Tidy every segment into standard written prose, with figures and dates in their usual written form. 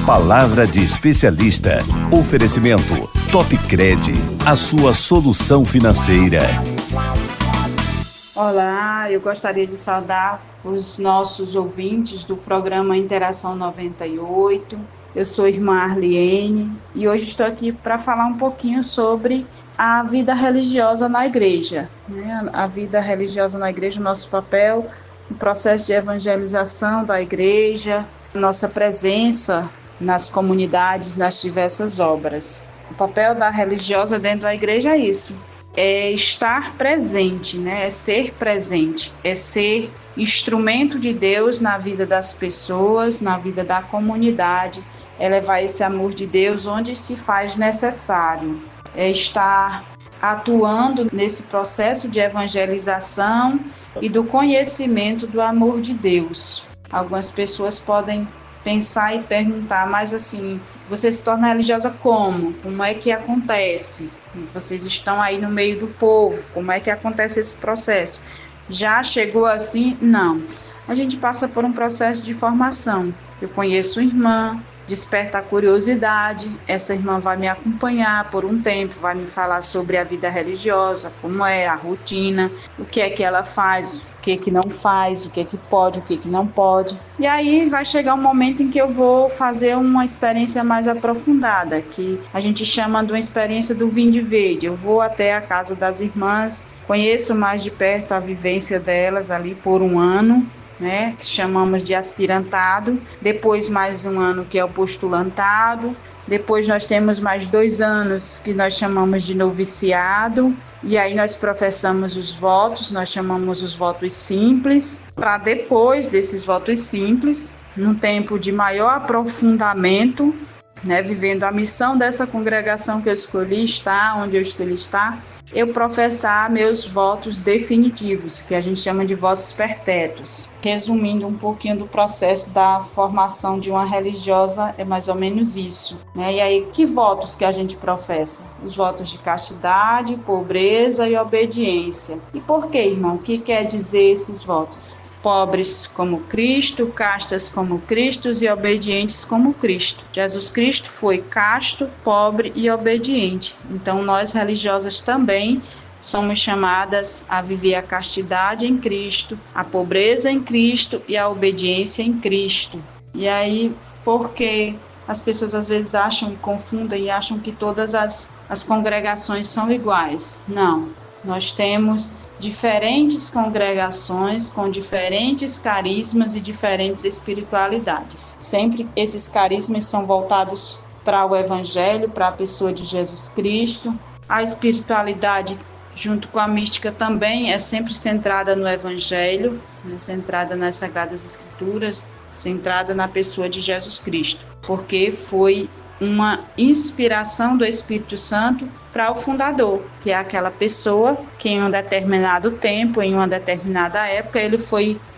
Palavra de especialista. Oferecimento Topcred, a sua solução financeira. Olá, eu gostaria de saudar os nossos ouvintes do programa Interação 98. Eu sou irmã Arliene e hoje estou aqui para falar um pouquinho sobre a vida religiosa na igreja. A vida religiosa na igreja, o nosso papel no processo de evangelização da igreja, nossa presença nas comunidades, nas diversas obras. O papel da religiosa dentro da igreja é isso, é estar presente, é ser presente, é ser instrumento de Deus na vida das pessoas, na vida da comunidade, é levar esse amor de Deus onde se faz necessário, é estar atuando nesse processo de evangelização e do conhecimento do amor de Deus. Algumas pessoas podem pensar e perguntar, mas assim, você se torna religiosa como? Como é que acontece? Vocês estão aí no meio do povo, como é que acontece esse processo? Já chegou assim? Não. A gente passa por um processo de formação. Eu conheço uma irmã, desperta a curiosidade, essa irmã vai me acompanhar por um tempo, vai me falar sobre a vida religiosa, como é a rotina, o que é que ela faz, o que é que não faz, o que é que pode, o que é que não pode. E aí vai chegar um momento em que eu vou fazer uma experiência mais aprofundada, que a gente chama de uma experiência do Vinde Verde. Eu vou até a casa das irmãs, conheço mais de perto a vivência delas ali por um ano, que chamamos de aspirantado, depois mais um ano que é o postulantado, depois nós temos mais 2 anos que nós chamamos de noviciado, e aí nós professamos os votos, nós chamamos os votos simples, para depois desses votos simples, num tempo de maior aprofundamento, vivendo a missão dessa congregação que eu escolhi estar, onde eu escolhi estar, eu professar meus votos definitivos, que a gente chama de votos perpétuos. Resumindo um pouquinho do processo da formação de uma religiosa, é mais ou menos isso. E aí, que votos que a gente professa? Os votos de castidade, pobreza e obediência. E por que, irmão? O que quer dizer esses votos? Pobres como Cristo, castas como Cristo e obedientes como Cristo. Jesus Cristo foi casto, pobre e obediente. Então, nós religiosas também somos chamadas a viver a castidade em Cristo, a pobreza em Cristo e a obediência em Cristo. E aí, porque as pessoas às vezes confundem e acham que todas as congregações são iguais. Não, nós temos diferentes congregações com diferentes carismas e diferentes espiritualidades. Sempre esses carismas são voltados para o Evangelho, para a pessoa de Jesus Cristo. A espiritualidade, junto com a mística, também é sempre centrada no Evangelho, centrada nas Sagradas Escrituras, centrada na pessoa de Jesus Cristo, porque foi uma inspiração do Espírito Santo para o fundador, que é aquela pessoa que em um determinado tempo, em uma determinada época, ele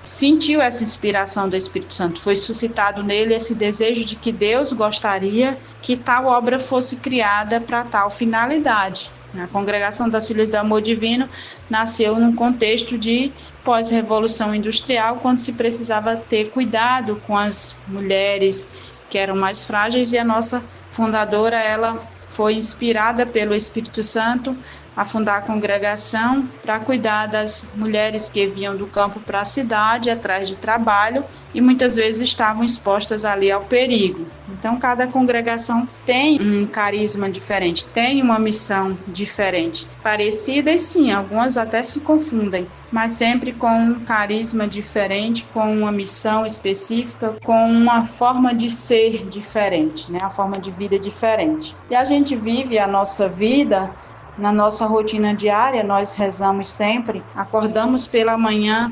sentiu essa inspiração do Espírito Santo, foi suscitado nele esse desejo de que Deus gostaria que tal obra fosse criada para tal finalidade. A Congregação das Filhas do Amor Divino nasceu num contexto de pós-revolução industrial, quando se precisava ter cuidado com as mulheres que eram mais frágeis, e a nossa fundadora, ela foi inspirada pelo Espírito Santo a fundar a congregação para cuidar das mulheres que vinham do campo para a cidade, atrás de trabalho, e muitas vezes estavam expostas ali ao perigo. Então, cada congregação tem um carisma diferente, tem uma missão diferente, parecidas sim, algumas até se confundem, mas sempre com um carisma diferente, com uma missão específica, com uma forma de ser diferente, a forma de vida diferente. E a gente vive a nossa vida na nossa rotina diária. Nós rezamos sempre, acordamos pela manhã,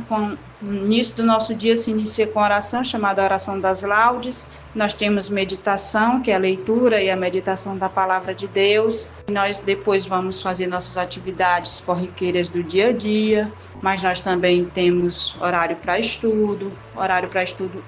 no início do nosso dia se inicia com oração, chamada oração das laudes. Nós temos meditação, que é a leitura e a meditação da palavra de Deus. Nós depois vamos fazer nossas atividades corriqueiras do dia a dia, mas nós também temos horário para estudo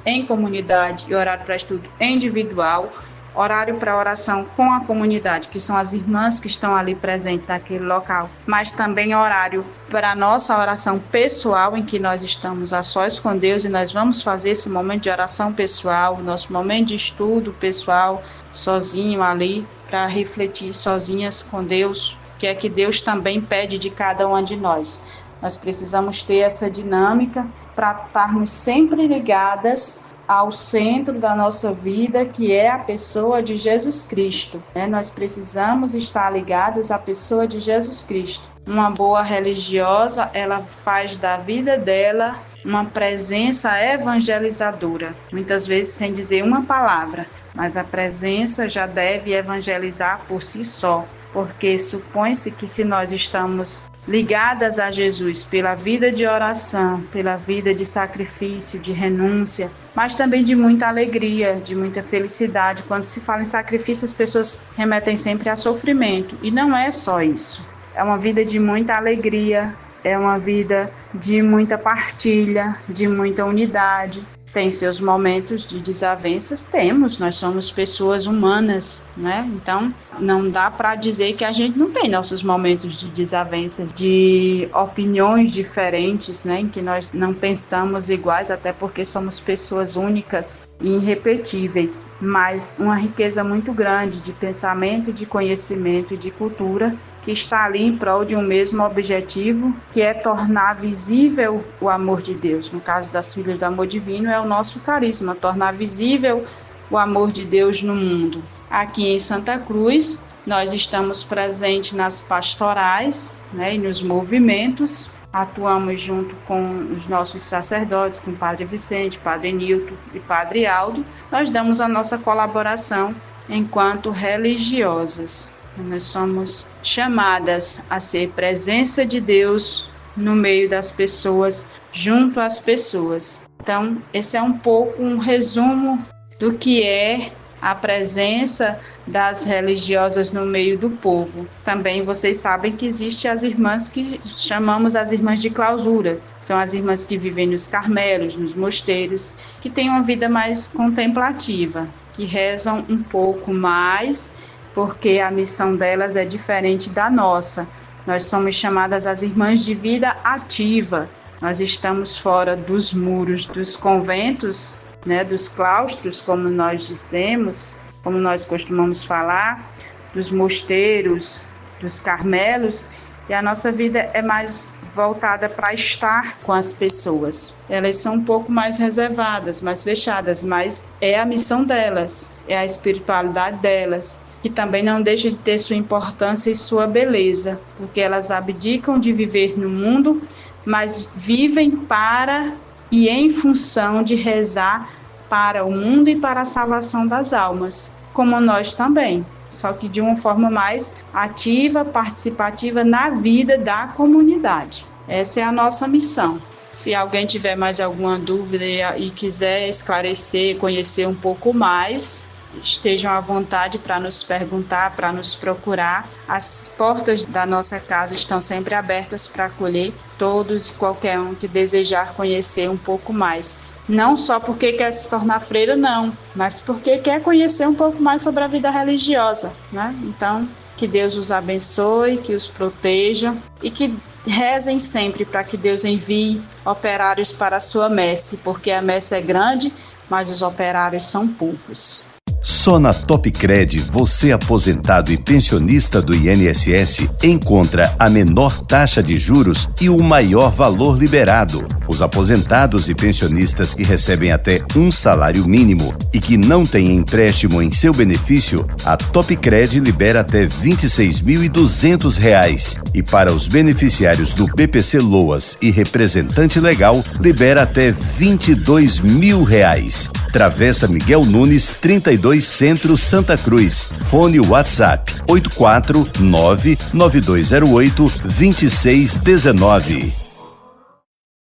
em comunidade e horário para estudo individual. horário para oração com a comunidade, que são as irmãs que estão ali presentes naquele local, mas também horário para a nossa oração pessoal, em que nós estamos a sós com Deus e nós vamos fazer esse momento de oração pessoal, nosso momento de estudo pessoal, sozinho ali, para refletir sozinhas com Deus, que é que Deus também pede de cada uma de nós. Nós precisamos ter essa dinâmica para estarmos sempre ligadas ao centro da nossa vida, que é a pessoa de Jesus Cristo. Nós precisamos estar ligados à pessoa de Jesus Cristo. Uma boa religiosa, ela faz da vida dela uma presença evangelizadora, muitas vezes sem dizer uma palavra, mas a presença já deve evangelizar por si só, porque supõe-se que se nós estamos ligadas a Jesus pela vida de oração, pela vida de sacrifício, de renúncia, mas também de muita alegria, de muita felicidade. Quando se fala em sacrifício, as pessoas remetem sempre a sofrimento, e não é só isso. É uma vida de muita alegria, é uma vida de muita partilha, de muita unidade. Tem seus momentos de desavenças? Temos, nós somos pessoas humanas, né? Então, não dá para dizer que a gente não tem nossos momentos de desavenças, de opiniões diferentes, né? Em que nós não pensamos iguais, até porque somos pessoas únicas e irrepetíveis, mas uma riqueza muito grande de pensamento, de conhecimento e de cultura, que está ali em prol de um mesmo objetivo, que é tornar visível o amor de Deus. No caso das Filhas do Amor Divino, é o nosso carisma, tornar visível o amor de Deus no mundo. Aqui em Santa Cruz, nós estamos presentes nas pastorais, né, e nos movimentos. Atuamos junto com os nossos sacerdotes, com o Padre Vicente, Padre Nilton e Padre Aldo. Nós damos a nossa colaboração enquanto religiosas. Nós somos chamadas a ser presença de Deus no meio das pessoas, junto às pessoas. Então, esse é um pouco um resumo do que é a presença das religiosas no meio do povo. Também vocês sabem que existem as irmãs que chamamos as irmãs de clausura. São as irmãs que vivem nos carmelos, nos mosteiros, que têm uma vida mais contemplativa, que rezam um pouco mais, porque a missão delas é diferente da nossa. Nós somos chamadas as irmãs de vida ativa. Nós estamos fora dos muros dos conventos, né, dos claustros, como nós dizemos, como nós costumamos falar, dos mosteiros, dos carmelos, e a nossa vida é mais voltada para estar com as pessoas. Elas são um pouco mais reservadas, mais fechadas, mas é a missão delas, é a espiritualidade delas, que também não deixa de ter sua importância e sua beleza, porque elas abdicam de viver no mundo, mas vivem para e em função de rezar para o mundo e para a salvação das almas, como nós também, só que de uma forma mais ativa, participativa na vida da comunidade. Essa é a nossa missão. Se alguém tiver mais alguma dúvida e quiser esclarecer, conhecer um pouco mais, estejam à vontade para nos perguntar, para nos procurar. As portas da nossa casa estão sempre abertas para acolher todos e qualquer um que desejar conhecer um pouco mais. Não só porque quer se tornar freira, não, mas porque quer conhecer um pouco mais sobre a vida religiosa, né? Então, que Deus os abençoe, que os proteja e que rezem sempre para que Deus envie operários para a sua messe, porque a messe é grande, mas os operários são poucos. Só na Topcred, você aposentado e pensionista do INSS encontra a menor taxa de juros e o maior valor liberado. Os aposentados e pensionistas que recebem até um salário mínimo e que não têm empréstimo em seu benefício, a Topcred libera até R$ 26.200. E para os beneficiários do BPC Loas e representante legal, libera até R$ 22.000. Travessa Miguel Nunes, 32 Centro, Santa Cruz. Fone WhatsApp 849-9208-2619.